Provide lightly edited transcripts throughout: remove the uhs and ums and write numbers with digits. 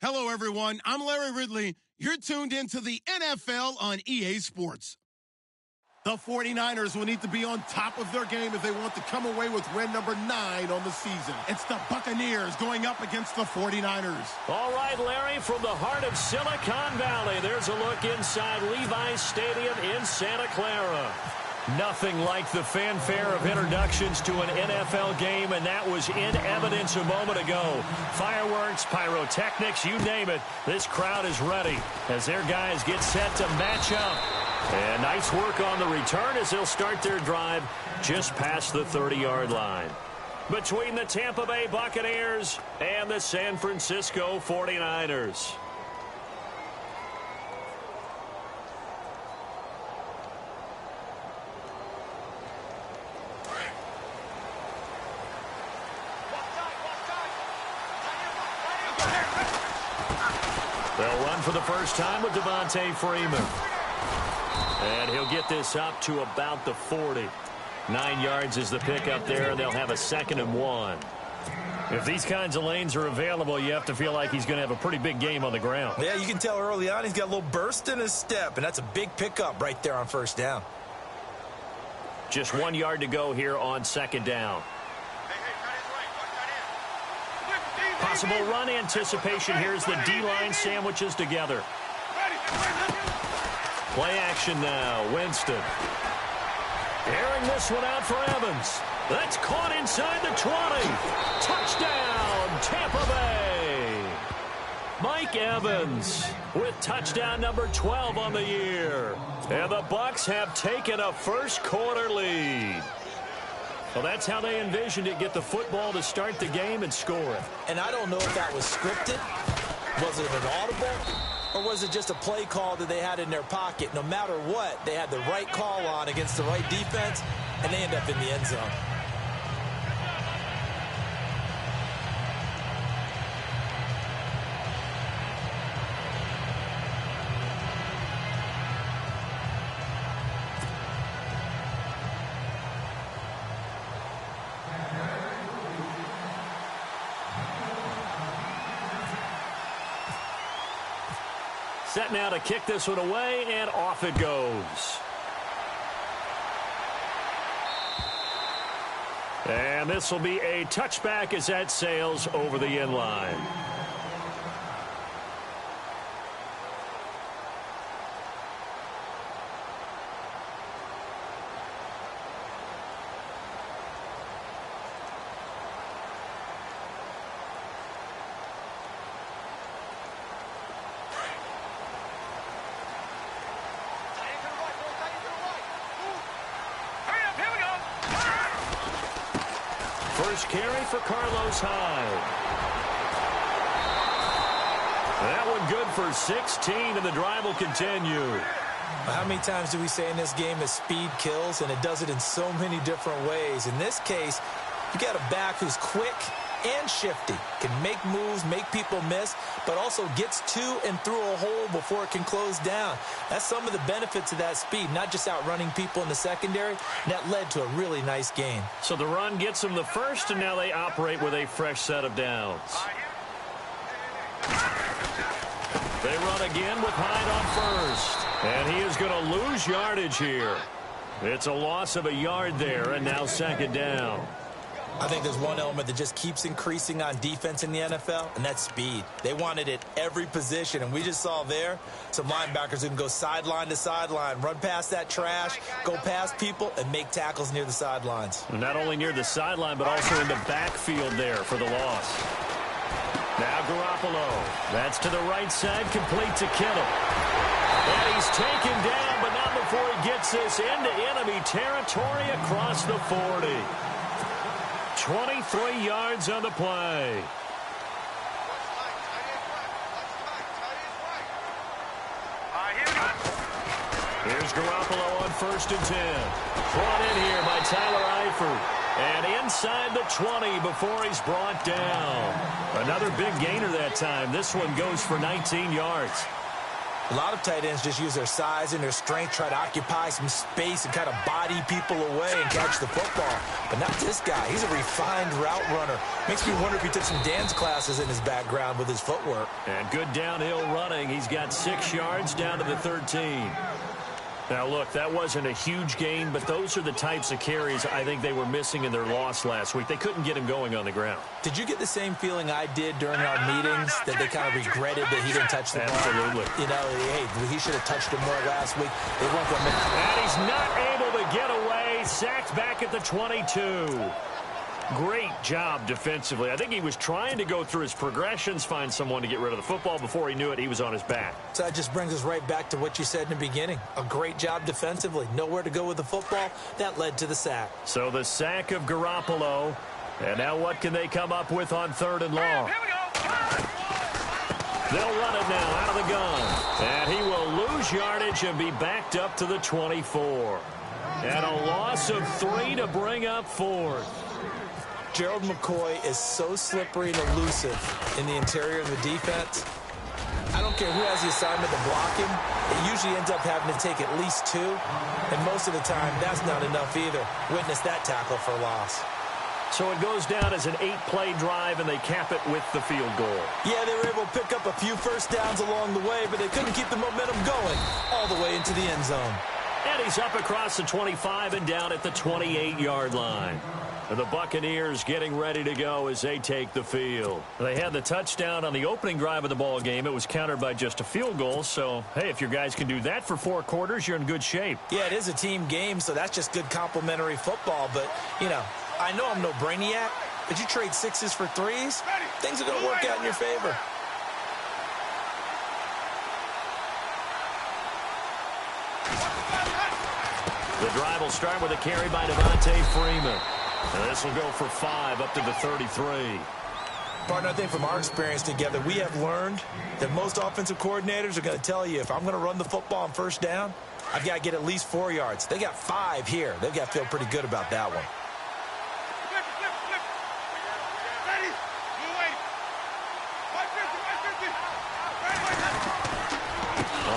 Hello, everyone. I'm Larry Ridley. You're tuned into the NFL on EA Sports. The 49ers will need to be on top of their game if they want to come away with win number 9 on the season. It's the Buccaneers going up against the 49ers. All right, Larry, from the heart of Silicon Valley, there's a look inside Levi's Stadium in Santa Clara. Nothing like the fanfare of introductions to an NFL game, and that was in evidence a moment ago. Fireworks, pyrotechnics, you name it. This crowd is ready as their guys get set to match up. And nice work on the return as they'll start their drive just past the 30-yard line. Between the Tampa Bay Buccaneers and the San Francisco 49ers. They'll run for the first time with Devontae Freeman. And he'll get this up to about the 40. 9 yards is the pickup there, and they'll have a 2nd and 1. If these kinds of lanes are available, you have to feel like he's going to have a pretty big game on the ground. Yeah, you can tell early on he's got a little burst in his step, and that's a big pickup right there on first down. Just 1 yard to go here on 2nd down. Possible run anticipation here as the D-line sandwiches together. Play action now, Winston. Airing this one out for Evans. That's caught inside the 20. Touchdown, Tampa Bay. Mike Evans with touchdown number 12 on the year. And the Bucs have taken a first-quarter lead. Well, that's how they envisioned it, get the football to start the game and score it. And I don't know if that was scripted. Was it an audible? Or was it just a play call that they had in their pocket? No matter what, they had the right call on against the right defense, and they end up in the end zone. Set now to kick this one away, and off it goes. And this will be a touchback as that sails over the end line. First carry for Carlos Hyde. That one good for 16, and the drive will continue. How many times do we say in this game that speed kills, and it does it in so many different ways? In this case, you got a back who's quick and shifty, can make moves, make people miss, but also gets to and through a hole before it can close down. That's some of the benefits of that speed, not just outrunning people in the secondary. And that led to a really nice gain. So the run gets them the first, and now they operate with a fresh set of downs. They run again with Hyde on first. And he is going to lose yardage here. It's a loss of a yard there, and now 2nd down. I think there's one element that just keeps increasing on defense in the NFL, and that's speed. They want it at every position, and we just saw there some linebackers who can go sideline to sideline, run past that trash, go past people, and make tackles near the sidelines. Not only near the sideline, but also in the backfield there for the loss. Now Garoppolo. That's to the right side, complete to Kittle. And he's taken down, but not before he gets this into enemy territory across the 40. 23 yards on the play. Here's Garoppolo on 1st and 10. Brought in here by Tyler Eifert. And inside the 20 before he's brought down. Another big gainer that time. This one goes for 19 yards. A lot of tight ends just use their size and their strength, try to occupy some space and kind of body people away and catch the football. But not this guy. He's a refined route runner. Makes me wonder if he took some dance classes in his background with his footwork. And good downhill running. He's got 6 yards down to the 13. Now, look, that wasn't a huge gain, but those are the types of carries I think they were missing in their loss last week. They couldn't get him going on the ground. Did you get the same feeling I did during our meetings, that they kind of regretted that he didn't touch the ball? Absolutely. You know, hey, he should have touched it more last week. They weren't going to make it. And he's not able to get away. Sacked back at the 22. Great job defensively. I think he was trying to go through his progressions, find someone to get rid of the football. Before he knew it, he was on his back. So that just brings us right back to what you said in the beginning. A great job defensively. Nowhere to go with the football. That led to the sack. So the sack of Garoppolo. And now what can they come up with on 3rd and long? Here we go. They'll run it now out of the gun. And he will lose yardage and be backed up to the 24. And a loss of 3 to bring up 4th. Gerald McCoy is so slippery and elusive in the interior of the defense. I don't care who has the assignment to block him. It usually ends up having to take at least 2. And most of the time, that's not enough either. Witness that tackle for loss. So it goes down as an 8-play drive, and they cap it with the field goal. Yeah, they were able to pick up a few first downs along the way, but they couldn't keep the momentum going all the way into the end zone. And he's up across the 25 and down at the 28-yard line. And the Buccaneers getting ready to go as they take the field. They had the touchdown on the opening drive of the ball game. It was countered by just a field goal. So, hey, if your guys can do that for 4 quarters, you're in good shape. Yeah, it is a team game, so that's just good complimentary football. But, you know, I know I'm no brainiac, but you trade 6s for 3s, things are going to work out in your favor. The drive will start with a carry by Devontae Freeman. And this will go for 5 up to the 33. Partner, I think from our experience together, we have learned that most offensive coordinators are going to tell you, if I'm going to run the football on 1st down, I've got to get at least 4 yards. They got 5 here. They've got to feel pretty good about that one.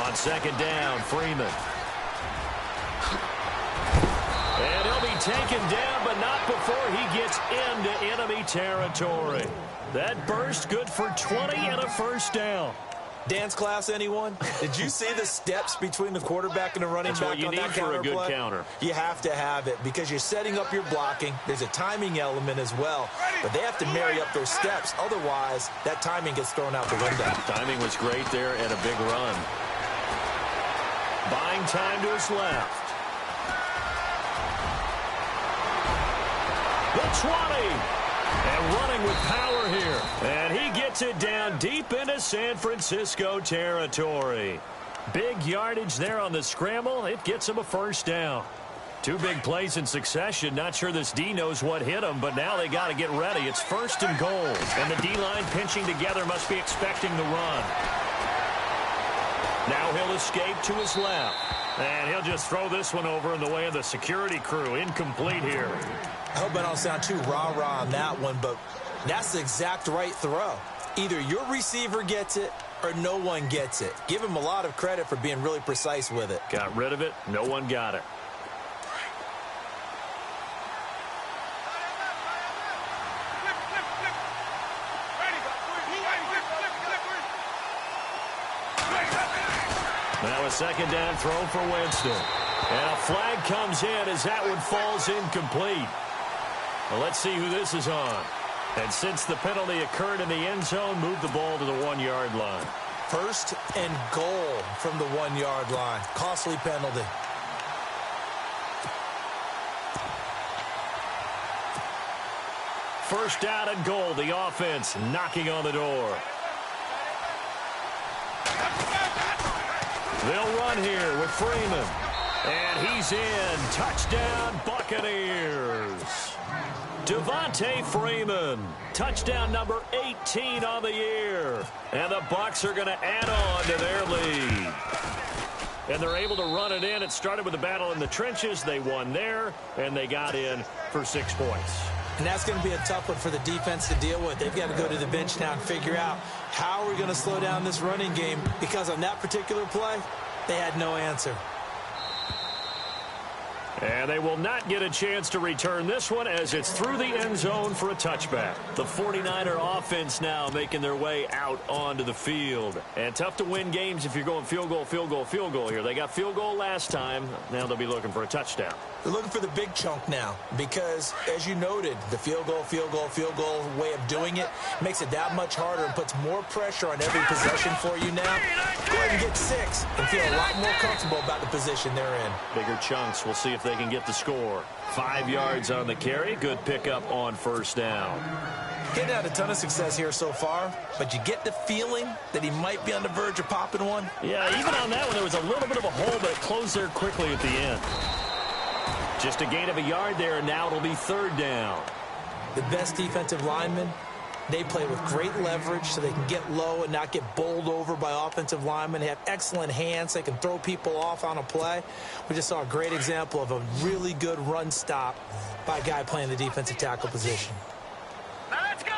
On 2nd down, Freeman. And he'll be taken down, but not before he gets into enemy territory. That burst good for 20 and a 1st down. Dance class, anyone? Did you see the steps between the quarterback and the running That's back what you on need that for counter a good play? counter. You have to have it because you're setting up your blocking. There's a timing element as well, but they have to marry up those steps. Otherwise, that timing gets thrown out the window. Timing was great there and a big run. Buying time to his left. The 20. And running with power here. And he gets it down deep into San Francisco territory. Big yardage there on the scramble. It gets him a 1st down. 2 big plays in succession. Not sure this D knows what hit him, but now they got to get ready. It's 1st and goal. And the D-line pinching together must be expecting the run. Now he'll escape to his left. And he'll just throw this one over in the way of the security crew. Incomplete here. I hope I don't sound too rah-rah on that one, but that's the exact right throw. Either your receiver gets it or no one gets it. Give him a lot of credit for being really precise with it. Got rid of it. No one got it. Now a 2nd down throw for Winston. And a flag comes in as that one falls incomplete. Well, let's see who this is on. And since the penalty occurred in the end zone, move the ball to the 1-yard line. 1st and goal from the 1-yard line. Costly penalty. First down and goal. The offense knocking on the door. They'll run here with Freeman. And he's in. Touchdown, Buccaneers. Devontae Freeman. Touchdown number 18 on the year. And the Bucs are going to add on to their lead. And they're able to run it in. It started with a battle in the trenches. They won there, and they got in for 6 points. And that's going to be a tough one for the defense to deal with. They've got to go to the bench now and figure out how are we going to slow down this running game, because on that particular play, they had no answer. And they will not get a chance to return this one as it's through the end zone for a touchback. The 49er offense now making their way out onto the field. And tough to win games if you're going field goal, field goal, field goal here. They got field goal last time. Now they'll be looking for a touchdown. They're looking for the big chunk now because, as you noted, the field goal way of doing it makes it that much harder and puts more pressure on every possession for you now. Go ahead and get 6 and feel a lot more comfortable about the position they're in. Bigger chunks. We'll see if they can get the score. 5 yards on the carry. Good pickup on first down. Getting had a ton of success here so far, but you get the feeling that he might be on the verge of popping one. Yeah, even on that one, there was a little bit of a hole, but it closed there quickly at the end. Just a gain of a yard there, and now it'll be third down. The best defensive linemen, they play with great leverage so they can get low and not get bowled over by offensive linemen. They have excellent hands. They can throw people off on a play. We just saw a great example of a really good run stop by a guy playing the defensive tackle position. Let's go!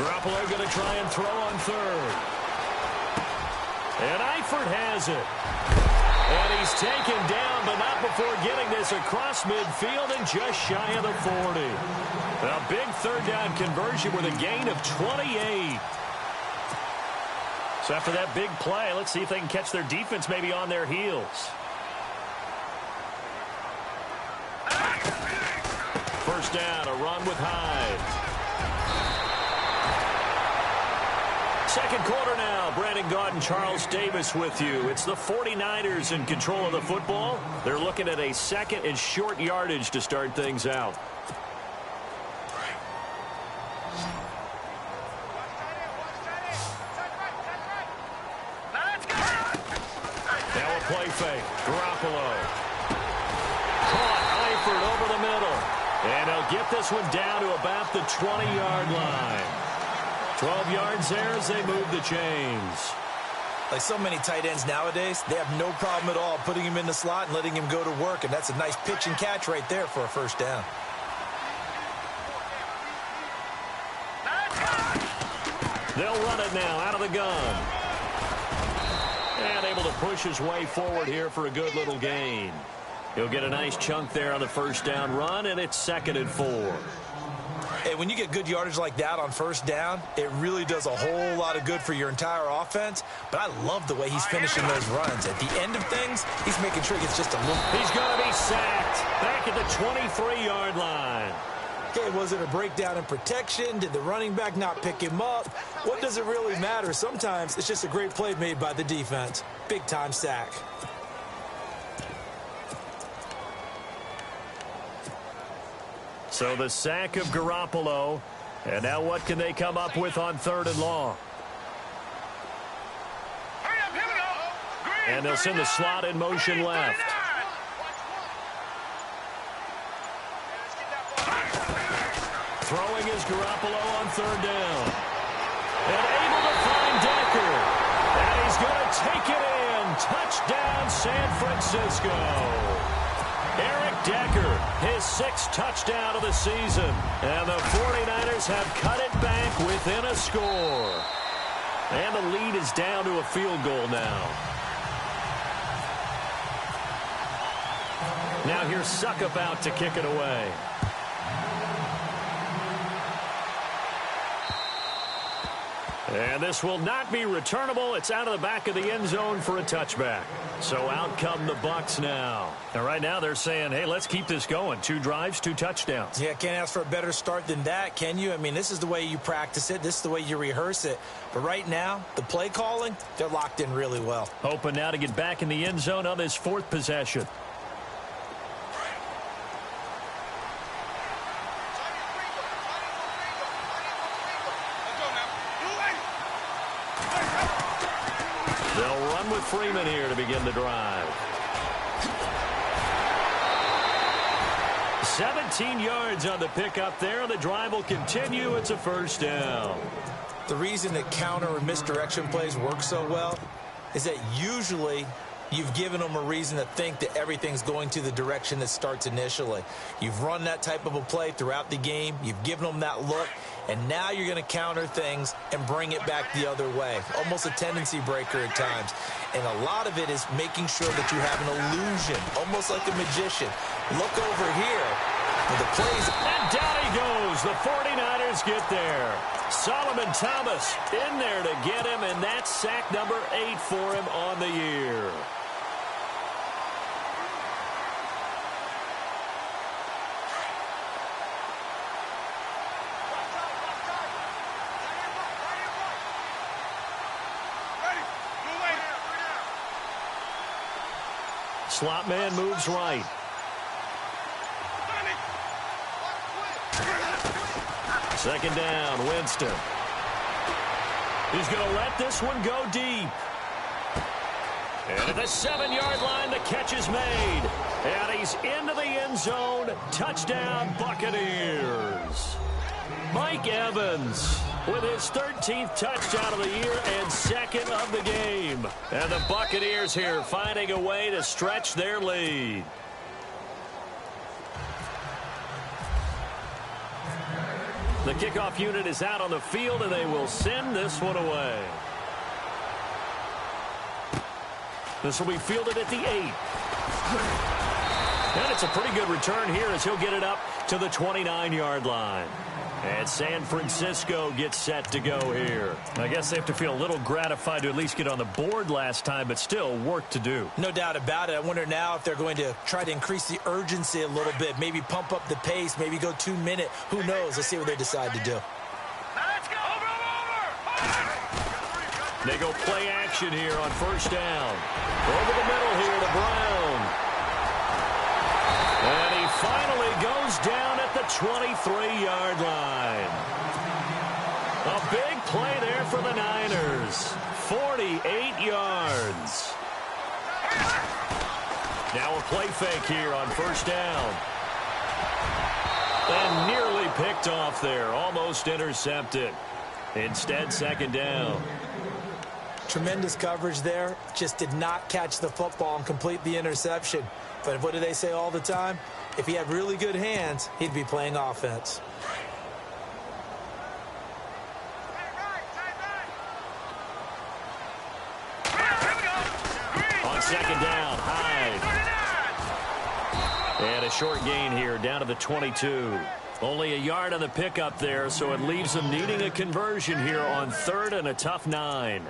Garoppolo going to try and throw on third. And Eifert has it. And he's taken down, but not before getting this across midfield and just shy of the 40. A big third down conversion with a gain of 28. So after that big play, let's see if they can catch their defense maybe on their heels. First down, a run with Hyde. Second quarter now. Brandon Gaudin, Charles Davis with you. It's the 49ers in control of the football. They're looking at a second and short yardage to start things out. Now a play fake. Garoppolo. Caught Eifert over the middle. And he'll get this one down to about the 20-yard line. 12 yards there as they move the chains. Like so many tight ends nowadays, they have no problem at all putting him in the slot and letting him go to work. And that's a nice pitch and catch right there for a first down. They'll run it now out of the gun. And able to push his way forward here for a good little gain. He'll get a nice chunk there on the first down run, and it's 2nd and 4. Hey, when you get good yardage like that on first down, it really does a whole lot of good for your entire offense. But I love the way he's finishing those runs. At the end of things, he's making sure he gets just a little. He's going to be sacked back at the 23-yard line. Okay, was it a breakdown in protection? Did the running back not pick him up? What does it really matter? Sometimes it's just a great play made by the defense. Big-time sack. So the sack of Garoppolo. And now what can they come up with on 3rd and long? And they'll send the slot in motion left. Throwing is Garoppolo on 3rd down. And able to find Decker. And he's going to take it in. Touchdown, San Francisco. Eric Decker, his 6th touchdown of the season. And the 49ers have cut it back within a score. And the lead is down to a field goal now. Now here's Suckup out to kick it away. And this will not be returnable. It's out of the back of the end zone for a touchback. So out come the Bucs now. And right now they're saying, hey, let's keep this going. 2 drives, 2 touchdowns. Yeah, can't ask for a better start than that, can you? I mean, this is the way you practice it. This is the way you rehearse it. But right now, the play calling, they're locked in really well. Hoping now to get back in the end zone on this 4th possession. They'll run with Freeman here to begin the drive. 17 yards on the pickup there. The drive will continue. It's a first down. The reason that counter or misdirection plays work so well is that usually You've given them a reason to think that everything's going to the direction that starts initially. You've run that type of a play throughout the game. You've given them that look, and now you're going to counter things and bring it back the other way. Almost a tendency breaker at times. And a lot of it is making sure that you have an illusion, almost like a magician. Look over here. The plays. And down he goes. The 49ers get there. Solomon Thomas in there to get him, and that's sack number 8 for him on the year. Slot man moves right. Second down, Winston. He's going to let this one go deep. And at the 7-yard line, the catch is made. And he's into the end zone. Touchdown, Buccaneers. Mike Evans with his 13th touchdown of the year and second of the game. And the Buccaneers here finding a way to stretch their lead. The kickoff unit is out on the field, and they will send this one away. This will be fielded at the 8. And it's a pretty good return here as he'll get it up to the 29-yard line. And San Francisco gets set to go here. I guess they have to feel a little gratified to at least get on the board last time, but still work to do. No doubt about it. I wonder now if they're going to try to increase the urgency a little bit, maybe pump up the pace, maybe go 2-minute. Who knows? Let's see what they decide to do. Let's go. Over. They go play action here on first down. Over the middle here to Brown. And he finally goes down at the 23-yard line. A big play there for the Niners. 48 yards. Now a play fake here on first down. And nearly picked off there. Almost intercepted. Instead, second down. Tremendous coverage there. Just did not catch the football and complete the interception. But what do they say all the time? If he had really good hands, he'd be playing offense. On second down, Hyde. And a short gain here down to the 22. Only a yard on the pickup there, so it leaves them needing a conversion here on third and a tough 9.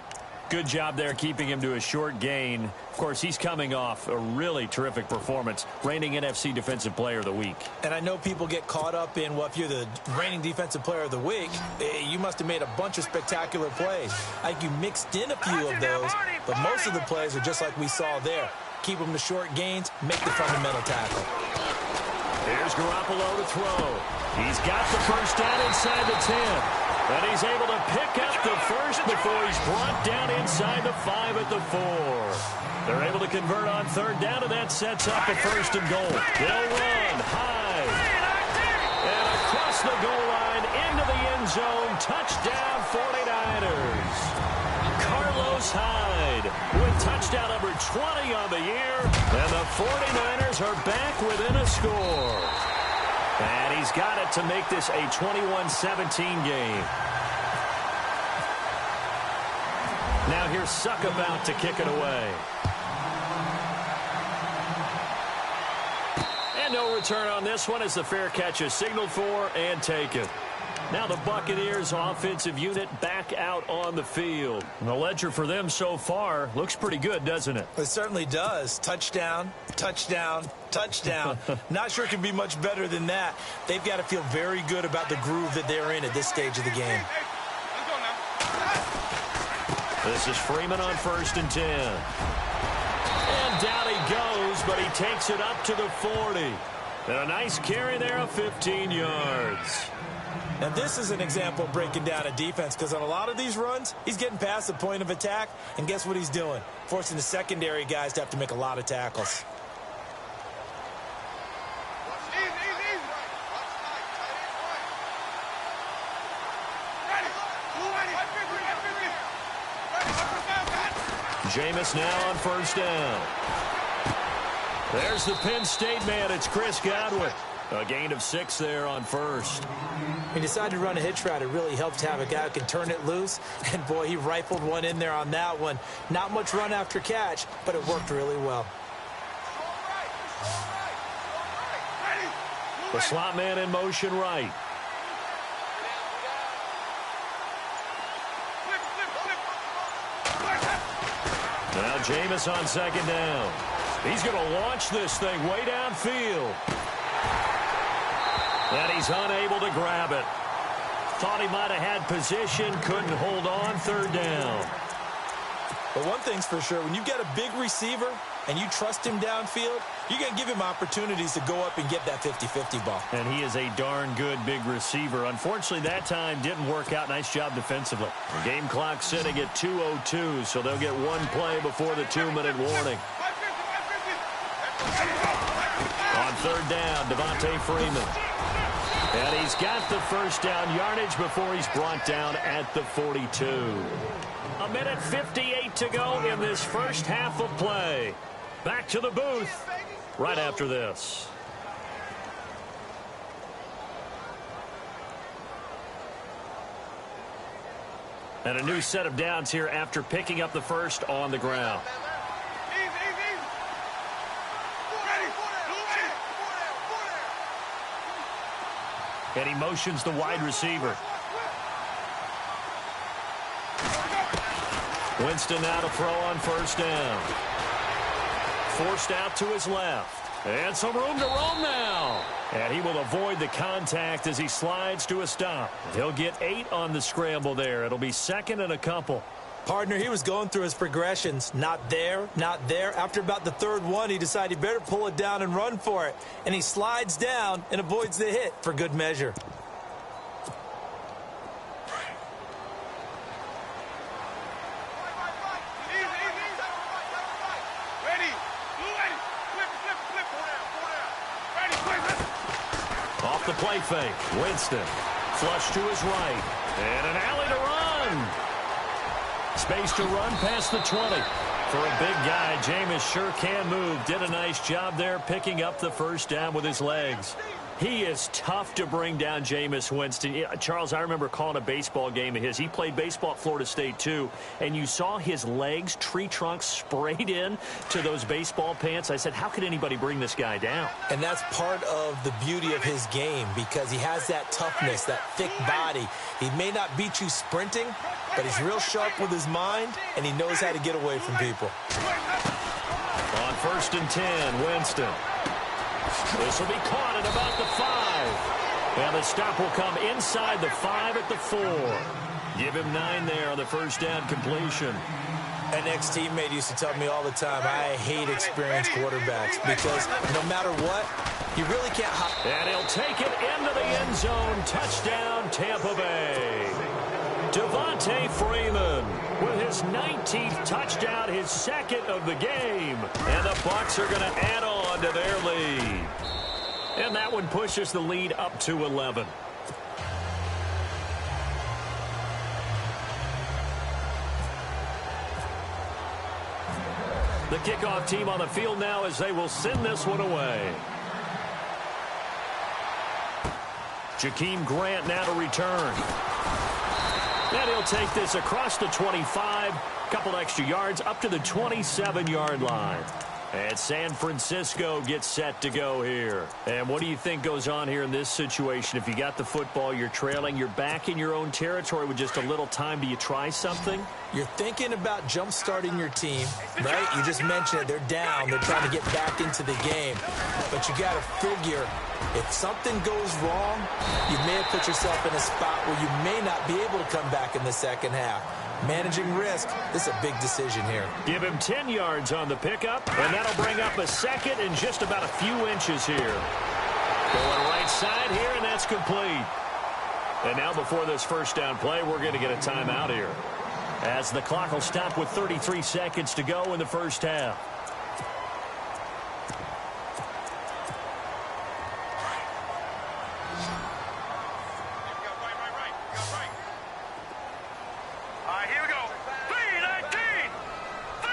Good job there keeping him to a short gain. Of course, he's coming off a really terrific performance, reigning NFC Defensive Player of the Week. And I know people get caught up in, well, if you're the reigning Defensive Player of the Week, you must have made a bunch of spectacular plays. I think you mixed in a few of those, but most of the plays are just like we saw there. Keep them to short gains, make the fundamental tackle. Here's Garoppolo to throw. He's got the first down inside the 10. And he's able to pick up the first before he's brought down inside the 5 at the 4. They're able to convert on third down, and that sets up a first and goal. They'll run high. And across the goal line into the end zone. Touchdown 49ers. Carlos Hyde with touchdown number 20 on the year. And the 49ers are back within a score. And he's got it to make this a 21-17 game. Now here's Suck about to kick it away. And no return on this one as the fair catch is signaled for and taken. Now the Buccaneers offensive unit back out on the field. And the ledger for them so far looks pretty good, doesn't it? It certainly does. Touchdown, touchdown, touchdown. Not sure it can be much better than that. They've got to feel very good about the groove that they're in at this stage of the game. This is Freeman on first and 10. And down he goes, but he takes it up to the 40. And a nice carry there of 15 yards. And this is an example of breaking down a defense, because on a lot of these runs, he's getting past the point of attack, and guess what he's doing? Forcing the secondary guys to have to make a lot of tackles. Jameis now on first down. There's the Penn State man. It's Chris Godwin. A gain of 6 there on first. He decided to run a hitch route. It really helped to have a guy who can turn it loose. And, boy, he rifled one in there on that one. Not much run after catch, but it worked really well. The slot man in motion right. Now Jameis on second down. He's going to launch this thing way downfield. And he's unable to grab it. Thought he might have had position, couldn't hold on, third down. But one thing's for sure, when you've got a big receiver and you trust him downfield, you're going to give him opportunities to go up and get that 50-50 ball. And he is a darn good big receiver. Unfortunately, that time didn't work out. Nice job defensively. The game clock sitting at 2:02, so they'll get one play before the 2-minute warning. On third down, Devontae Freeman. And he's got the first down yardage before he's brought down at the 42. 1:58 to go in this first half of play. Back to the booth right after this. And a new set of downs here after picking up the first on the ground. And he motions the wide receiver. Winston now to throw on first down. Forced out to his left. And some room to roam now. And he will avoid the contact as he slides to a stop. He'll get 8 on the scramble there. It'll be second and a couple. Partner, he was going through his progressions. Not there, not there. After about the third one, he decided he better pull it down and run for it. And he slides down and avoids the hit for good measure. Off the play fake, Winston. Flush to his right. And an alley to run. Space to run past the 20. For a big guy, Jameis sure can move. Did a nice job there picking up the first down with his legs. He is tough to bring down, Jameis Winston. Charles, I remember calling a baseball game of his. He played baseball at Florida State, too. And you saw his legs, tree trunks sprayed in to those baseball pants. I said, how could anybody bring this guy down? And that's part of the beauty of his game because he has that toughness, that thick body. He may not beat you sprinting, but he's real sharp with his mind, and he knows how to get away from people. On first and 10, Winston. This will be caught at about the 5. And the stop will come inside the 5 at the 4. Give him 9 there on the first down completion. An ex-teammate used to tell me all the time, I hate experienced quarterbacks because no matter what, you really can't hop. And he'll take it into the end zone. Touchdown, Tampa Bay. Devontae Freeman with his 19th touchdown, his second of the game. And the Bucs are going to add on to their lead. And that one pushes the lead up to 11. The kickoff team on the field now as they will send this one away. Jakeem Grant now to return. And he'll take this across the 25, couple extra yards up to the 27-yard line. And San Francisco gets set to go here. And what do you think goes on here in this situation? If you got the football, you're trailing, you're back in your own territory with just a little time. Do you try something? You're thinking about jump-starting your team, right? You just mentioned it. They're down. They're trying to get back into the game. But you got to figure if something goes wrong, you may have put yourself in a spot where you may not be able to come back in the second half. Managing risk, this is a big decision here. Give him 10 yards on the pickup, and that'll bring up a second and just about a few inches here. Going right side here, and that's complete. And now before this first down play, we're going to get a timeout here, as the clock will stop with 33 seconds to go in the first half. Here we go. 3, 19. 3,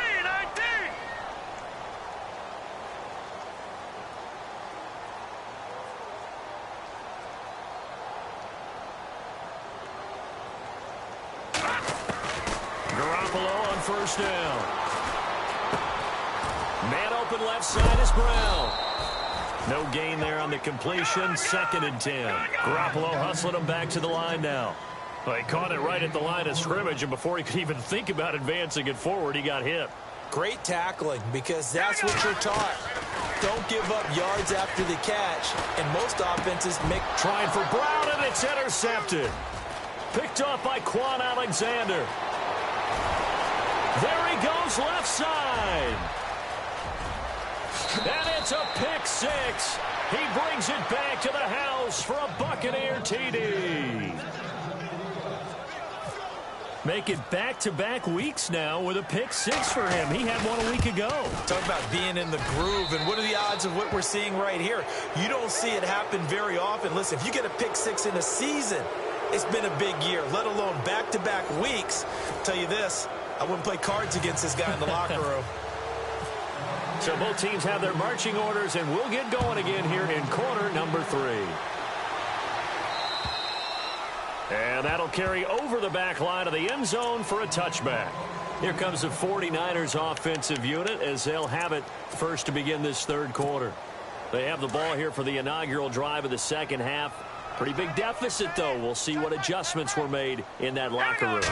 Garoppolo on first down. Man open left side is Brown. No gain there on the completion. 2nd and 10. Garoppolo hustling him back to the line now. Well, he caught it right at the line of scrimmage, and before he could even think about advancing it forward, he got hit. Great tackling, because that's what you're taught. Don't give up yards after the catch, and most offenses make... Trying for Brown, and it's intercepted. Picked off by Quan Alexander. There he goes left side. And it's a pick 6. He brings it back to the house for a Buccaneer TD. Make it back-to-back weeks now with a pick 6 for him. He had one a week ago. Talk about being in the groove, and what are the odds of what we're seeing right here? You don't see it happen very often. Listen, if you get a pick 6 in a season, it's been a big year, let alone back-to-back weeks. I'll tell you this, I wouldn't play cards against this guy in the locker room. So both teams have their marching orders, and we'll get going again here in quarter number 3. And that'll carry over the back line of the end zone for a touchback. Here comes the 49ers offensive unit as they'll have it first to begin this 3rd quarter. They have the ball here for the inaugural drive of the 2nd half. Pretty big deficit, though. We'll see what adjustments were made in that locker room.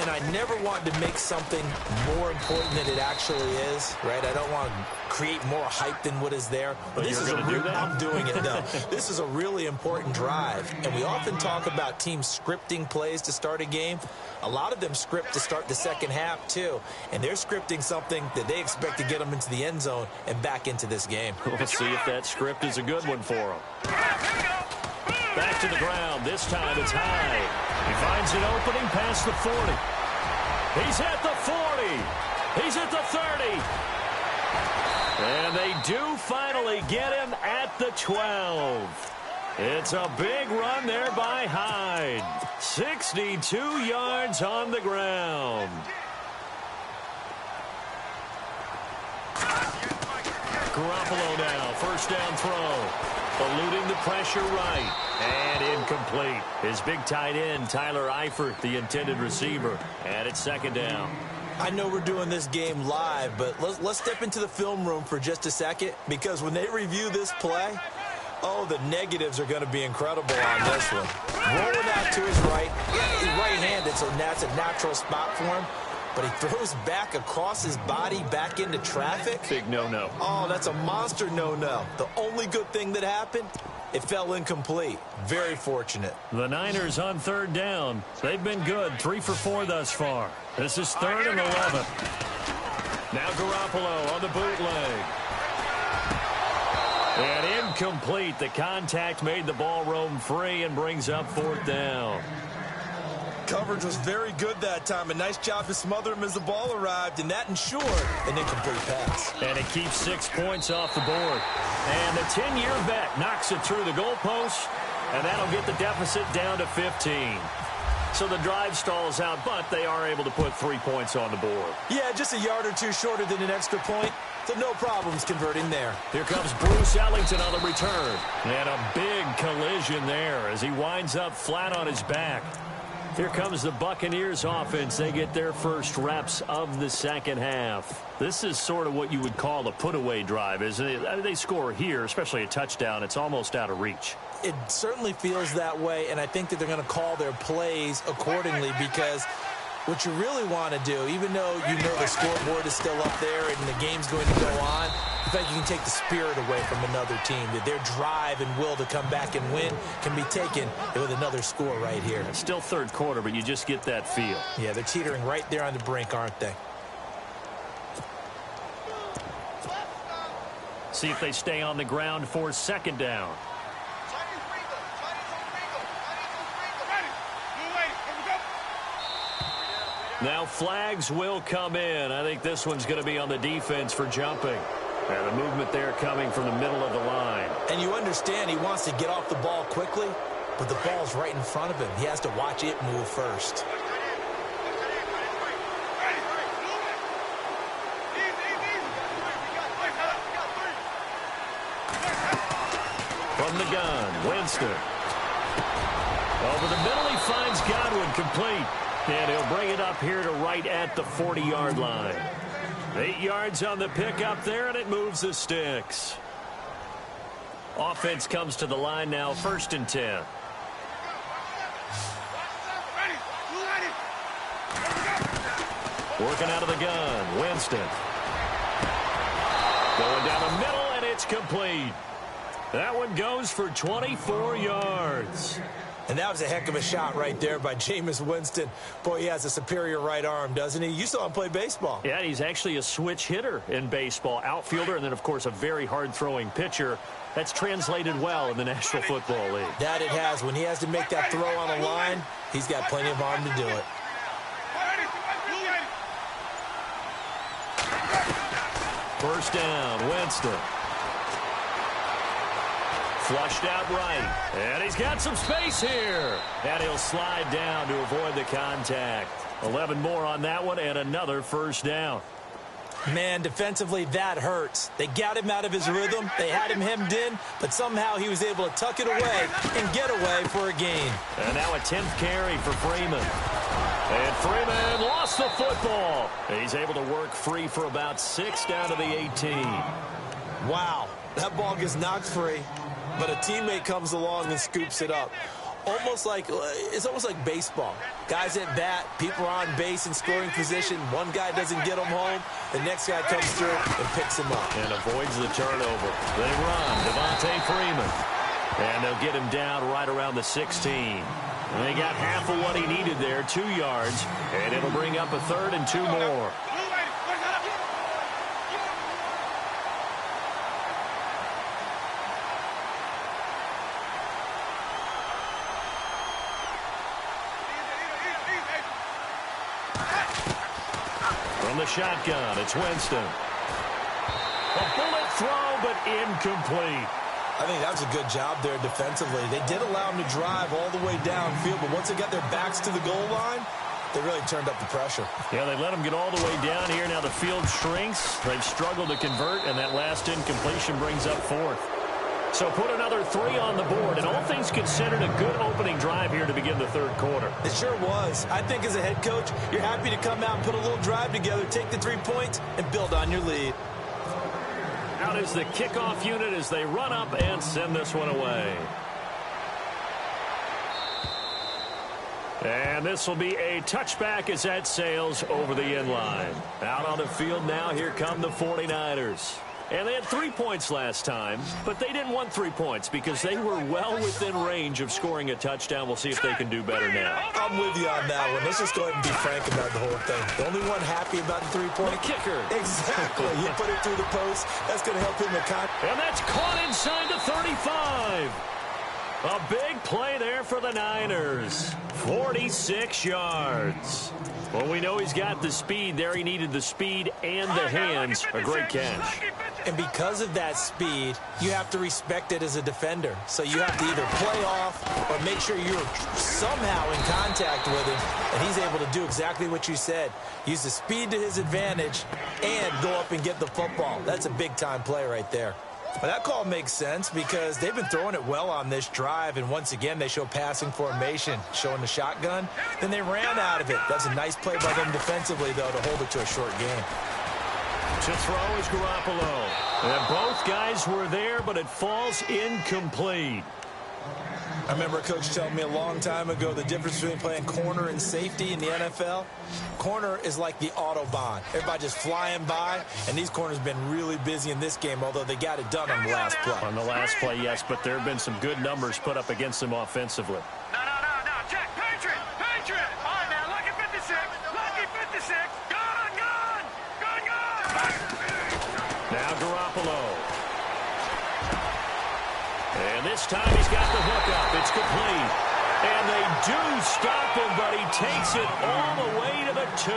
And I never want to make something more important than it actually is, right? I don't want to create more hype than what is there. But this is going to do that? I'm doing it, no. This is a really important drive. And we often talk about teams scripting plays to start a game. A lot of them script to start the 2nd half, too. And they're scripting something that they expect to get them into the end zone and back into this game. We'll see if that script is a good one for them. Back to the ground. This time it's high. He finds an opening past the 40. He's at the 40. He's at the 30. And they do finally get him at the 12. It's a big run there by Hyde. 62 yards on the ground. Garoppolo now, first down throw. Eluding the pressure right. And incomplete. His big tight end, Tyler Eifert, the intended receiver. And it's 2nd down. I know we're doing this game live, but let's step into the film room for just a second, because when they review this play, oh, the negatives are going to be incredible on this one. Rolling out to his right. Yeah, he's right-handed, so that's a natural spot for him. But he throws back across his body back into traffic. Big no-no. Oh, that's a monster no-no. The only good thing that happened, it fell incomplete. Very fortunate. The Niners on 3rd down. They've been good, 3 for 4 thus far. This is 3rd and 11. Now Garoppolo on the bootleg. And incomplete. The contact made the ball roam free and brings up 4th down. Coverage was very good that time. A nice job to smother him as the ball arrived, and that ensured an incomplete pass. And it keeps 6 points off the board. And the 10-year vet knocks it through the goalpost, and that'll get the deficit down to 15. So the drive stalls out, but they are able to put 3 points on the board. Yeah, just a yard or two shorter than an extra point, so no problems converting there. Here comes Bruce Ellington on the return. And a big collision there as he winds up flat on his back. Here comes the Buccaneers offense. They get their first reps of the 2nd half. This is sort of what you would call a put-away drive, isn't it? They score here, especially a touchdown. It's almost out of reach. It certainly feels that way, and I think that they're going to call their plays accordingly, because what you really want to do, even though you know the scoreboard is still up there and the game's going to go on, I think you can take the spirit away from another team, that their drive and will to come back and win can be taken with another score right here. It's still 3rd quarter, but you just get that feel. Yeah, they're teetering right there on the brink, aren't they? See if they stay on the ground for 2nd down. Now flags will come in. I think this one's going to be on the defense for jumping. And the movement there coming from the middle of the line. And you understand he wants to get off the ball quickly, but the ball's right in front of him. He has to watch it move first. From the gun, Winston. Over the middle, he finds Godwin complete. And he'll bring it up here to right at the 40-yard line. 8 yards on the pickup there, and it moves the sticks. Offense comes to the line now, 1st and 10. Working out of the gun, Winston. Going down the middle, and it's complete. That one goes for 24 yards. And that was a heck of a shot right there by Jameis Winston. Boy, he has a superior right arm, doesn't he? You saw him play baseball. Yeah, he's actually a switch hitter in baseball. Outfielder, and then, of course, a very hard-throwing pitcher. That's translated well in the National Football League. That it has. When he has to make that throw on a line, he's got plenty of arm to do it. First down, Winston. Flushed out right. And he's got some space here. And he'll slide down to avoid the contact. 11 more on that one and another first down. Man, defensively, that hurts. They got him out of his rhythm. They had him hemmed in, but somehow he was able to tuck it away and get away for a gain. And now a 10th carry for Freeman. And Freeman lost the football. He's able to work free for about 6 down to the 18. Wow, that ball gets knocked free, but a teammate comes along and scoops it up. It's almost like baseball. Guys at bat, people are on base in scoring position. One guy doesn't get them home. The next guy comes through and picks him up. And avoids the turnover. They run, Devontae Freeman. And they'll get him down right around the 16. And they got half of what he needed there, 2 yards. And it'll bring up a 3rd and 2 more. From the shotgun, it's Winston. A bullet throw, but incomplete. I think that was a good job there defensively. They did allow him to drive all the way downfield, but once they got their backs to the goal line, they really turned up the pressure. Yeah, they let him get all the way down here. Now the field shrinks. They've struggled to convert, and that last incompletion brings up 4th. So put another 3 on the board, and all things considered, a good opening drive here to begin the 3rd quarter. It sure was. I think as a head coach, you're happy to come out and put a little drive together, take the 3 points, and build on your lead. Out is the kickoff unit as they run up and send this one away. And this will be a touchback as that sails over the end line. Out on the field now, here come the 49ers. And they had 3 points last time, but they didn't want 3 points because they were well within range of scoring a touchdown. We'll see if they can do better now. I'm with you on that one. Let's just go ahead and be frank about the whole thing. The only one happy about the 3-point kicker. Exactly. You put it through the post. That's going to help him. And that's caught inside the 35. A big play there for the Niners. 46 yards. Well, we know he's got the speed there. He needed the speed and the hands. A great catch. And because of that speed, you have to respect it as a defender. So you have to either play off or make sure you're somehow in contact with him. And he's able to do exactly what you said. Use the speed to his advantage and go up and get the football. That's a big-time play right there. Well, that call makes sense because they've been throwing it well on this drive, and once again, they show passing formation, showing the shotgun. Then they ran out of it. That's a nice play by them defensively, though, to hold it to a short game. To throw is Garoppolo. And both guys were there, but it falls incomplete. I remember a coach telling me a long time ago the difference between playing corner and safety in the NFL. Corner is like the Autobahn. Everybody just flying by, and these corners have been really busy in this game, although they got it done on the last play. On the last play, yes, but there have been some good numbers put up against them offensively. No. Check. Patriot. All right, now, lucky 56. Lucky 56. Gun. Now Garoppolo. And this time he's got the hook up. It's complete. And they do stop him, but he takes it all the way to the 2.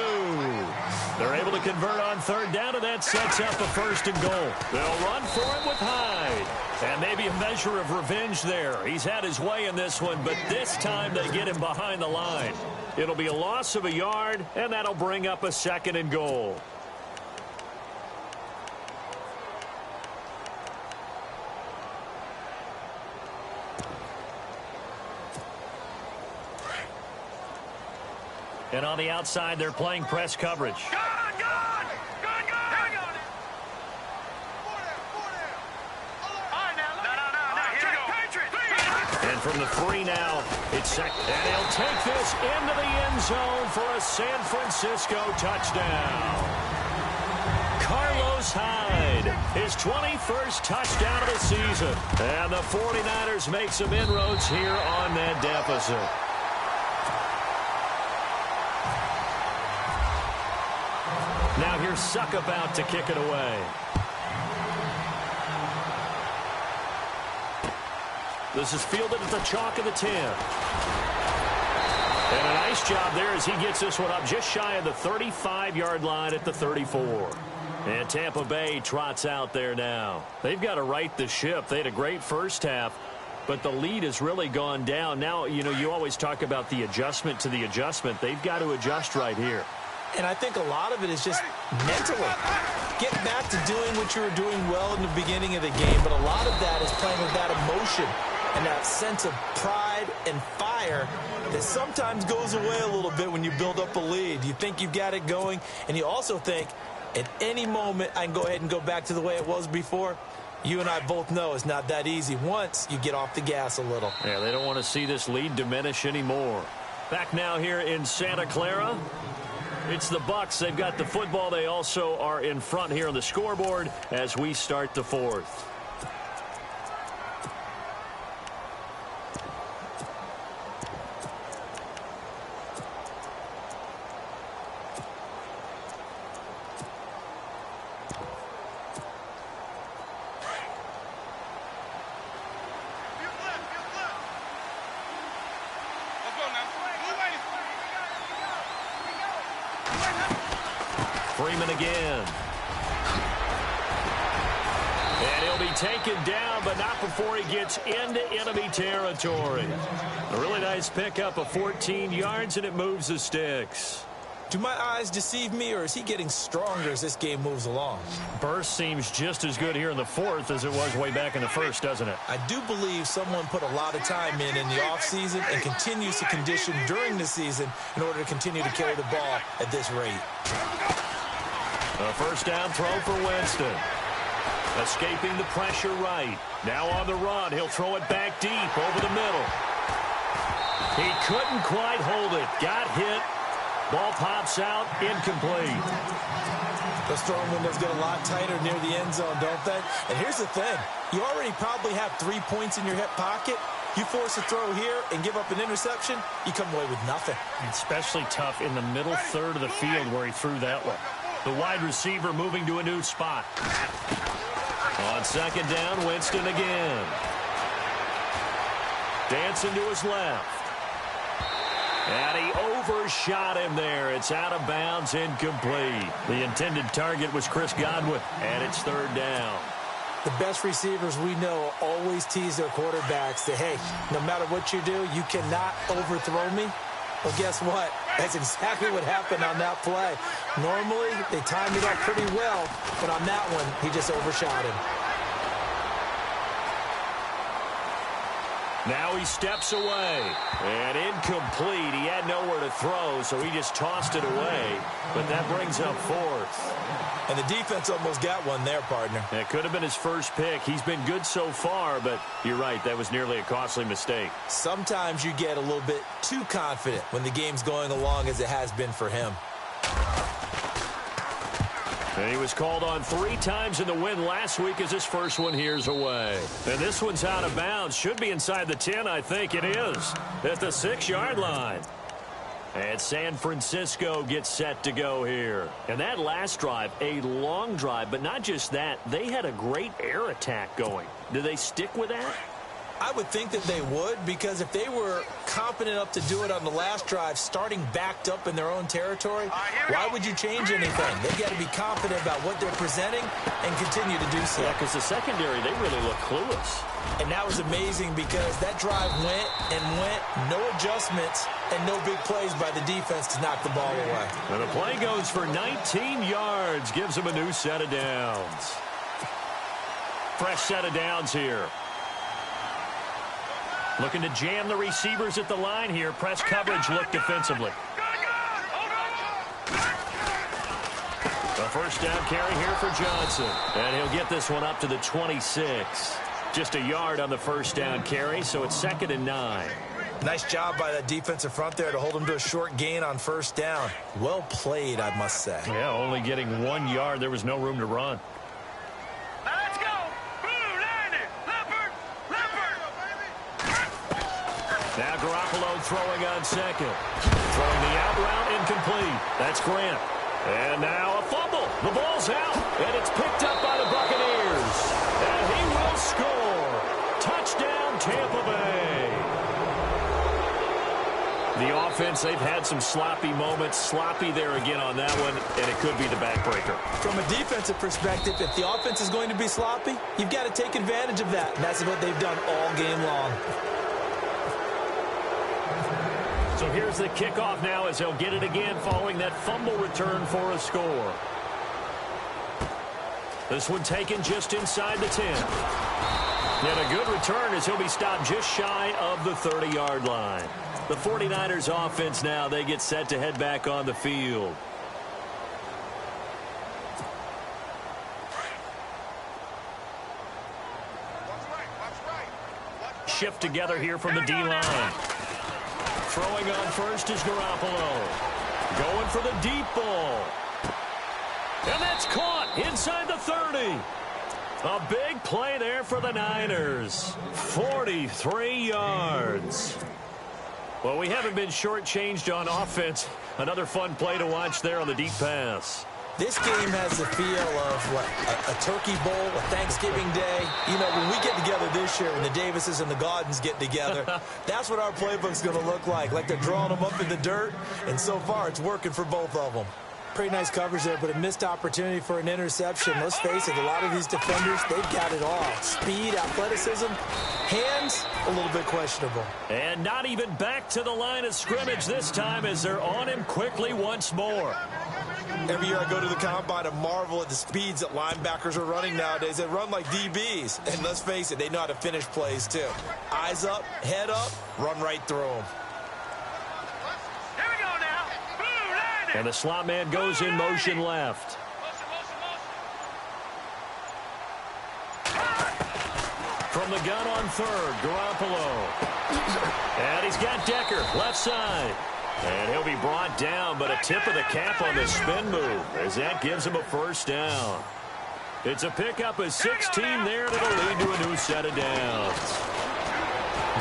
They're able to convert on 3rd down, and that sets up a 1st and goal. They'll run for it with Hyde. And maybe a measure of revenge there. He's had his way in this one, but this time they get him behind the line. It'll be a loss of a yard, and that'll bring up a 2nd and goal. And on the outside, they're playing press coverage. Gone! And from the 3 now, it's set. And he'll take this into the end zone for a San Francisco touchdown. Carlos Hyde, his 21st touchdown of the season. And the 49ers make some inroads here on that deficit. Now here's Suck about to kick it away. This is fielded at the chalk of the 10. And a nice job there as he gets this one up just shy of the 35-yard line at the 34. And Tampa Bay trots out there now. They've got to right the ship. They had a great first half, but the lead has really gone down. Now, you know, you always talk about the adjustment to the adjustment. They've got to adjust right here. And I think a lot of it is just mentally. Get back to doing what you were doing well in the beginning of the game, but a lot of that is playing with that emotion and that sense of pride and fire that sometimes goes away a little bit when you build up a lead. You think you've got it going, and you also think at any moment I can go ahead and go back to the way it was before. You and I both know it's not that easy once you get off the gas a little. Yeah, they don't want to see this lead diminish anymore. Back now here in Santa Clara. It's the Bucs. They've got the football. They also are in front here on the scoreboard as we start the fourth. Freeman again. And he'll be taken down, but not before he gets into enemy territory. A really nice pickup of 14 yards, and it moves the sticks. Do my eyes deceive me, or is he getting stronger as this game moves along? Burst seems just as good here in the fourth as it was way back in the first, doesn't it? I do believe someone put a lot of time in the offseason and continues to condition during the season in order to continue to carry the ball at this rate. A first down throw for Winston. Escaping the pressure right. Now on the run. He'll throw it back deep over the middle. He couldn't quite hold it. Got hit. Ball pops out. Incomplete. Those throwing windows get a lot tighter near the end zone, don't they? And here's the thing. You already probably have 3 points in your hip pocket. You force a throw here and give up an interception, you come away with nothing. Especially tough in the middle third of the field where he threw that one. The wide receiver moving to a new spot. On second down, Winston again. Dancing to his left. And he overshot him there. It's out of bounds, incomplete. The intended target was Chris Godwin, and it's third down. The best receivers we know always tease their quarterbacks that, hey, no matter what you do, you cannot overthrow me. Well, guess what? That's exactly what happened on that play. Normally, they timed it up pretty well, but on that one, he just overshot him. Now he steps away. And incomplete. He had nowhere to throw, so he just tossed it away. But that brings up fourth. And the defense almost got one there, partner. It could have been his first pick. He's been good so far, but you're right. That was nearly a costly mistake. Sometimes you get a little bit too confident when the game's going along as it has been for him. And he was called on 3 times in the win last week as his first one here's away. And this one's out of bounds. Should be inside the 10, I think it is. At the 6-yard line. And San Francisco gets set to go here. And that last drive, a long drive, but not just that. They had a great air attack going. Do they stick with that? I would think that they would, because if they were competent enough to do it on the last drive, starting backed up in their own territory, why would you change anything? They've got to be confident about what they're presenting and continue to do so. Yeah, because the secondary, they really look clueless. And that was amazing because that drive went and went, no adjustments, and no big plays by the defense to knock the ball away. And the play goes for 19 yards, gives them a new set of downs. Fresh set of downs here. Looking to jam the receivers at the line here. Press coverage look defensively. A first down carry here for Johnson. And he'll get this one up to the 26. Just a yard on the first down carry, so it's 2nd and 9. Nice job by that defensive front there to hold him to a short gain on first down. Well played, I must say. Yeah, only getting 1 yard. There was no room to run. Let's go! Blue Lightning! Leopard! Leopard! Now Garoppolo throwing on second. Throwing the out route incomplete. That's Grant. And now a fumble. The ball's out. And it's picked up by the Buccaneers. And he will score. Touchdown, Tampa Bay. The offense, they've had some sloppy moments. Sloppy there again on that one, and it could be the backbreaker. From a defensive perspective, if the offense is going to be sloppy, you've got to take advantage of that. And that's what they've done all game long. So here's the kickoff now as they'll get it again following that fumble return for a score. This one taken just inside the 10. And a good return as he'll be stopped just shy of the 30-yard line. The 49ers offense now, they get set to head back on the field. Shift together here from the D-line. Throwing on first is Garoppolo. Going for the deep ball. And that's caught inside the 30. A big play there for the Niners. 43 yards. Well, we haven't been shortchanged on offense. Another fun play to watch there on the deep pass. This game has the feel of, a Turkey Bowl, a Thanksgiving Day. You know, when we get together this year and the Davises and the Gaudens get together, that's what our playbook's going to look like they're drawing them up in the dirt, and so far it's working for both of them. Pretty nice coverage there, but a missed opportunity for an interception. Let's face it, a lot of these defenders, they've got it all. Speed, athleticism, hands, a little bit questionable. And not even back to the line of scrimmage this time as they're on him quickly once more. Every year I go to the combine and marvel at the speeds that linebackers are running nowadays. They run like DBs. And let's face it, they know how to finish plays too. Eyes up, head up, run right through them. Here we go now. Blue Lightning! And the slot man goes in motion left. From the gun on third, Garoppolo. And he's got Decker, left side. And he'll be brought down, but a tip of the cap on the spin move as that gives him a first down. It's a pickup of 16 there, and it'll lead to a new set of downs.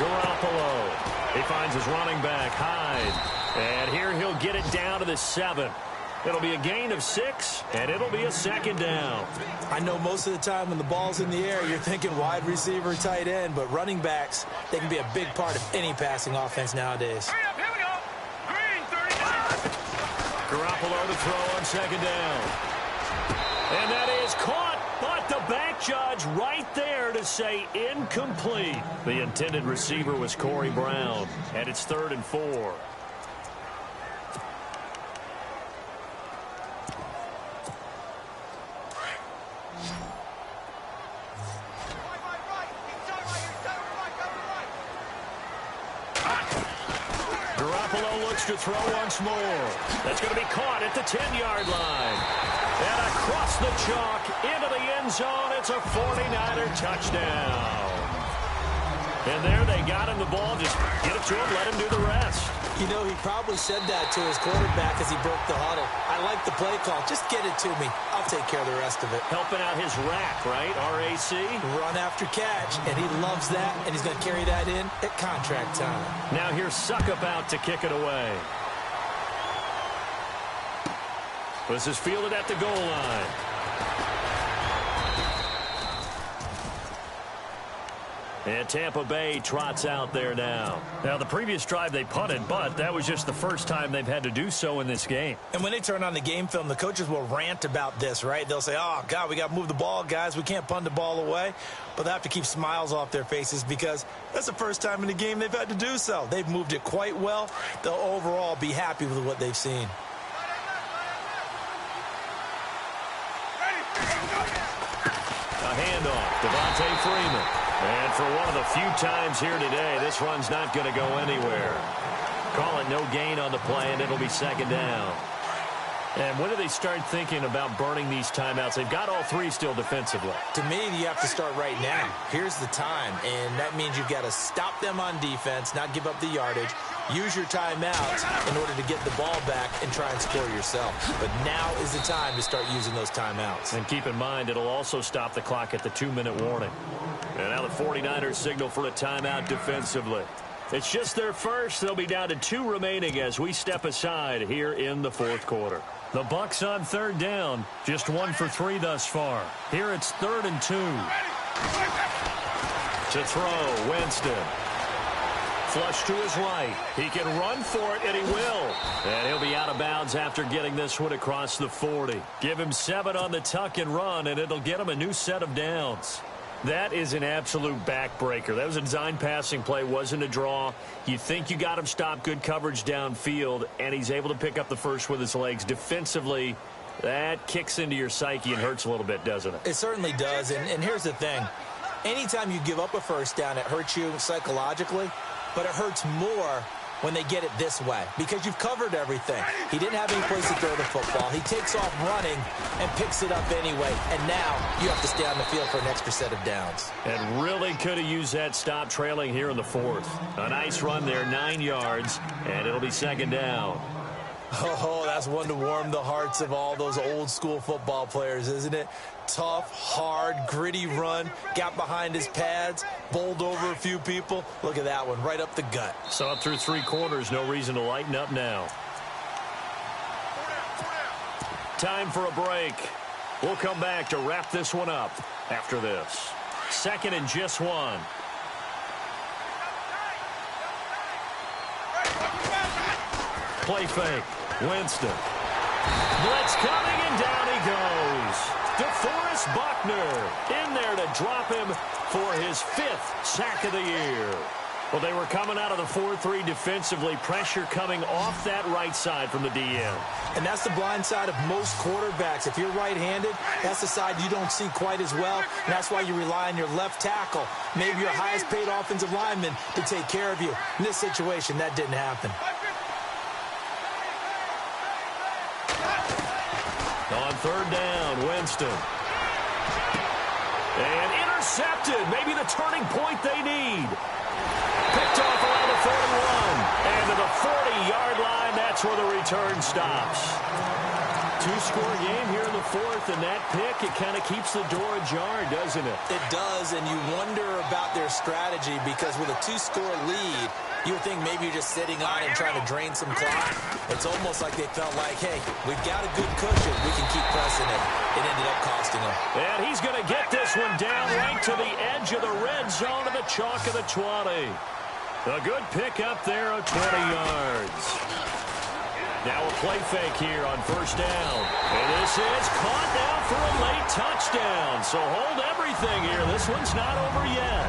Garoppolo. He finds his running back, Hyde. And here he'll get it down to the 7. It'll be a gain of 6, and it'll be a second down. I know most of the time when the ball's in the air, you're thinking wide receiver, tight end, but running backs, they can be a big part of any passing offense nowadays. Hurry up, here we go. Green 36. Garoppolo to throw on second down. And that is caught, but the back judge right there to say incomplete. The intended receiver was Corey Brown, and it's 3rd and 4. To throw once more. That's going to be caught at the 10-yard line. And across the chalk into the end zone. It's a 49er touchdown. And there they got him the ball. Just get it to him, let him do the rest. You know, he probably said that to his quarterback as he broke the huddle. I like the play call. Just get it to me. I'll take care of the rest of it. Helping out his rack, right? RAC. Run after catch, and he loves that, and he's going to carry that in at contract time. Now here's Suckup out to kick it away. This is fielded at the goal line. And Tampa Bay trots out there now. Now, the previous drive they punted, but that was just the first time they've had to do so in this game. And when they turn on the game film, the coaches will rant about this, right? They'll say, oh, God, we got to move the ball, guys. We can't punt the ball away. But they have to keep smiles off their faces because that's the first time in the game they've had to do so. They've moved it quite well. They'll overall be happy with what they've seen. A handoff, Devontae Freeman. And for one of the few times here today, this run's not going to go anywhere. Call it no gain on the play, and it'll be second down. And when do they start thinking about burning these timeouts? They've got all three still defensively. To me, you have to start right now. Here's the time, and that means you've got to stop them on defense, not give up the yardage, use your timeouts in order to get the ball back and try and score yourself. But now is the time to start using those timeouts. And keep in mind, it'll also stop the clock at the 2-minute warning. And now the 49ers signal for a timeout defensively. It's just their first. They'll be down to 2 remaining as we step aside here in the fourth quarter. The Bucs on third down, just 1 for 3 thus far. Here it's 3rd and 2. To throw, Winston. Flush to his right. He can run for it, and he will. And he'll be out of bounds after getting this one across the 40. Give him 7 on the tuck and run, and it'll get him a new set of downs. That is an absolute backbreaker. That was a design passing play, wasn't a draw. You think you got him stopped, good coverage downfield, and he's able to pick up the first with his legs. Defensively, that kicks into your psyche and hurts a little bit, doesn't it? It certainly does, and here's the thing. Anytime you give up a first down, it hurts you psychologically, but it hurts more when they get it this way because you've covered everything. He didn't have any place to throw the football. He takes off running and picks it up anyway, and now you have to stay on the field for an extra set of downs. And really could have used that stop trailing here in the fourth. A nice run there, 9 yards, and it'll be 2nd down. Oh, that's one to warm the hearts of all those old school football players, isn't it? Tough, hard, gritty run, got behind his pads, bowled over a few people. Look at that one, right up the gut. So up through 3 quarters, no reason to lighten up now. Time for a break. We'll come back to wrap this one up after this. 2nd and just 1. Play fake. Winston. Blitz coming, and down he goes. DeForest Buckner in there to drop him for his 5th sack of the year. Well, they were coming out of the 4-3 defensively. Pressure coming off that right side from the DN. And that's the blind side of most quarterbacks. If you're right-handed, that's the side you don't see quite as well. And that's why you rely on your left tackle, maybe your highest-paid offensive lineman, to take care of you. In this situation, that didn't happen. On 3rd down, Winston. And intercepted. Maybe the turning point they need. Picked off around the 41. And to the 40-yard line, that's where the return stops. 2-score game here in the fourth, and that pick, it kind of keeps the door ajar, doesn't it? It does, and you wonder about their strategy because with a 2-score lead, you would think maybe you're just sitting on it and trying to drain some clock. It's almost like they felt like, hey, we've got a good cushion. We can keep pressing it. It ended up costing them. And he's going to get this one down right to the edge of the red zone of the chalk of the 20. A good pick up there of 20 yards. Now a play fake here on 1st down. And this is caught now for a late touchdown. So hold everything here. This one's not over yet.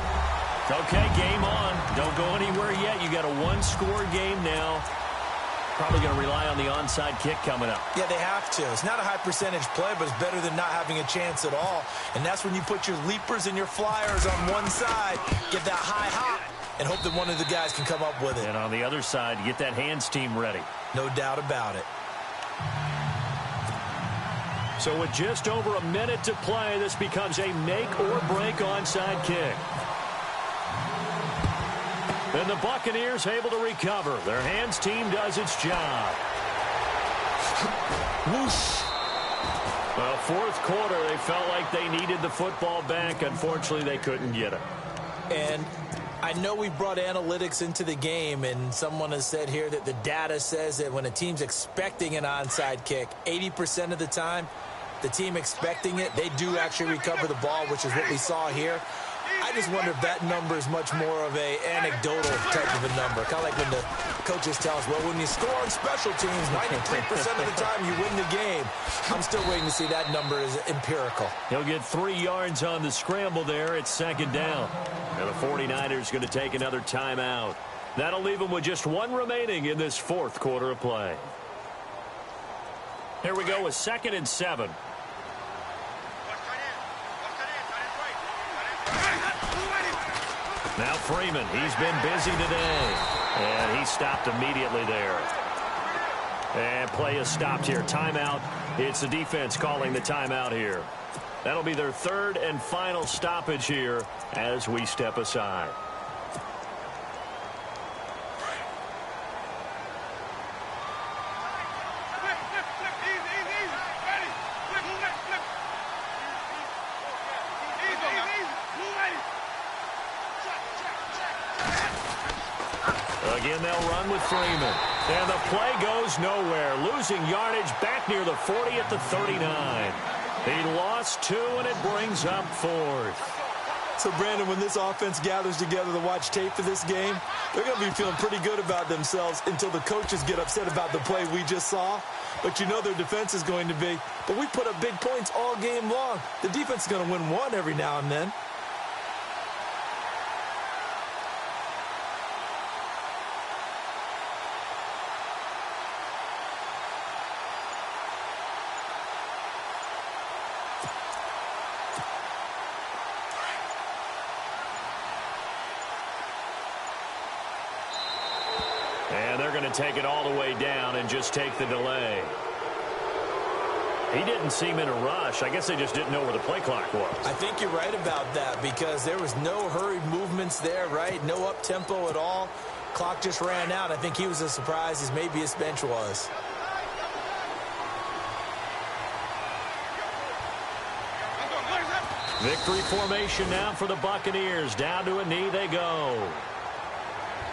Okay, game on. Don't go anywhere yet. You got a 1-score game now. Probably going to rely on the onside kick coming up. Yeah, they have to. It's not a high percentage play, but it's better than not having a chance at all. And that's when you put your leapers and your flyers on one side, get that high hop, and hope that one of the guys can come up with it. And on the other side, get that hands team ready. No doubt about it. So with just over a minute to play, this becomes a make-or-break onside kick. And the Buccaneers able to recover. Their hands team does its job. Whoosh. Well, 4th quarter, they felt like they needed the football back. Unfortunately, they couldn't get it. And I know we brought analytics into the game, and someone has said here that the data says that when a team's expecting an onside kick, 80% of the time, the team expecting it, they do actually recover the ball, which is what we saw here. I just wonder if that number is much more of a anecdotal type of a number. Kind of like when the coaches tell us, well, when you score on special teams, 93% of the time you win the game. I'm still waiting to see that number is empirical. He'll get 3 yards on the scramble there. It's 2nd down. And the 49ers going to take another timeout. That'll leave them with just 1 remaining in this 4th quarter of play. Here we go with 2nd and 7. Now Freeman, he's been busy today. And he stopped immediately there. And play is stopped here. Timeout. It's the defense calling the timeout here. That'll be their third and final stoppage here as we step aside. Again, they'll run with Freeman. And the play goes nowhere. Losing yardage back near the 40 at the 39. He lost 2, and it brings up 4th. So, Brandon, when this offense gathers together to watch tape for this game, they're going to be feeling pretty good about themselves until the coaches get upset about the play we just saw. But you know their defense is going to be. But we put up big points all game long. The defense is going to win one every now and then. And they're going to take it all the way down and just take the delay. He didn't seem in a rush. I guess they just didn't know where the play clock was. I think you're right about that because there was no hurried movements there, right? No up-tempo at all. Clock just ran out. I think he was as surprised as maybe his bench was. Victory formation now for the Buccaneers. Down to a knee they go.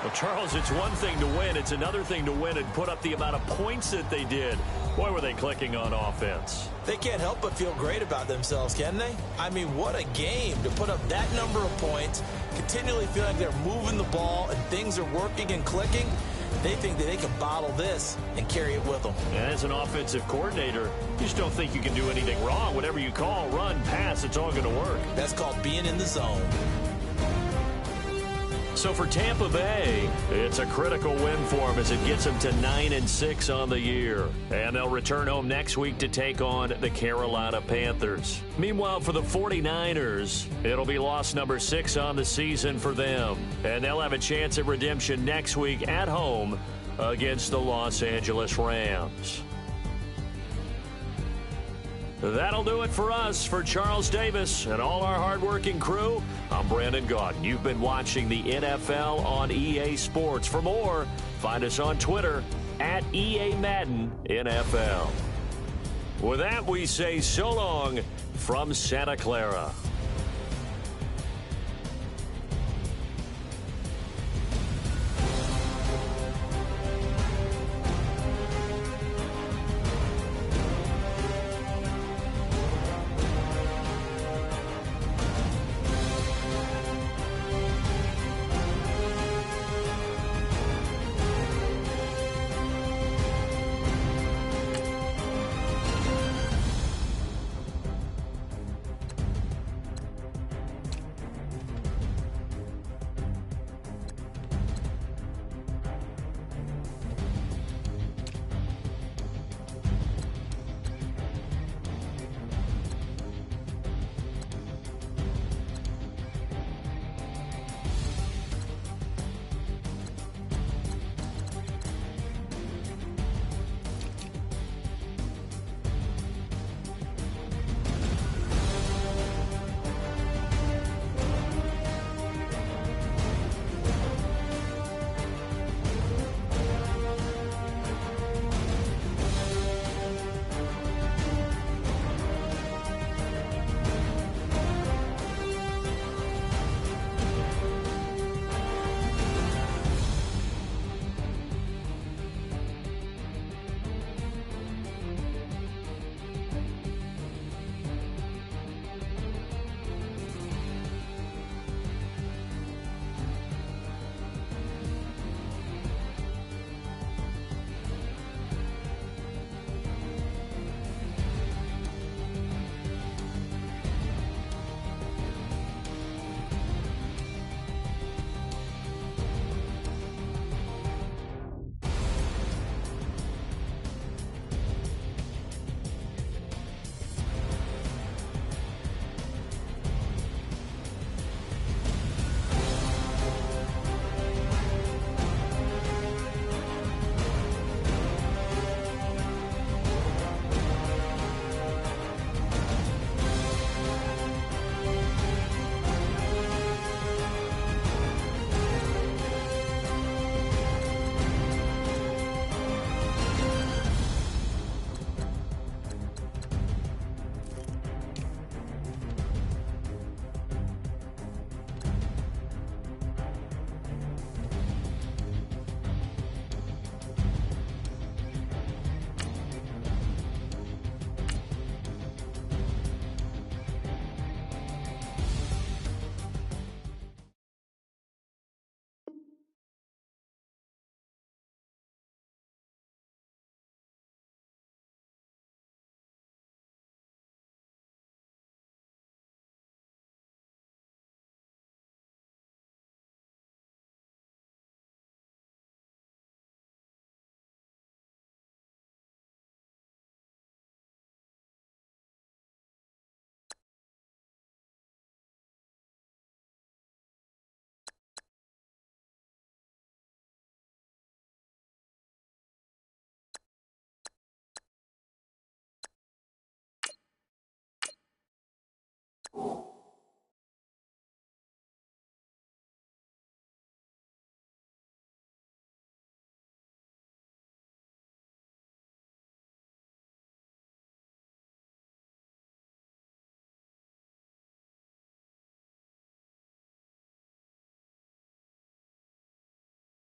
Well, Charles, it's one thing to win. It's another thing to win and put up the amount of points that they did. Boy, were they clicking on offense. They can't help but feel great about themselves, can they? I mean, what a game to put up that number of points, continually feel like they're moving the ball and things are working and clicking. They think that they can bottle this and carry it with them. And as an offensive coordinator, you just don't think you can do anything wrong. Whatever you call, run, pass, it's all going to work. That's called being in the zone. So for Tampa Bay, it's a critical win for them as it gets them to 9-6 on the year. And they'll return home next week to take on the Carolina Panthers. Meanwhile, for the 49ers, it'll be loss number 6 on the season for them. And they'll have a chance at redemption next week at home against the Los Angeles Rams. That'll do it for us. For Charles Davis and all our hardworking crew, I'm Brandon Gaudin. You've been watching the NFL on EA Sports. For more, find us on Twitter at EA Madden NFL. With that, we say so long from Santa Clara.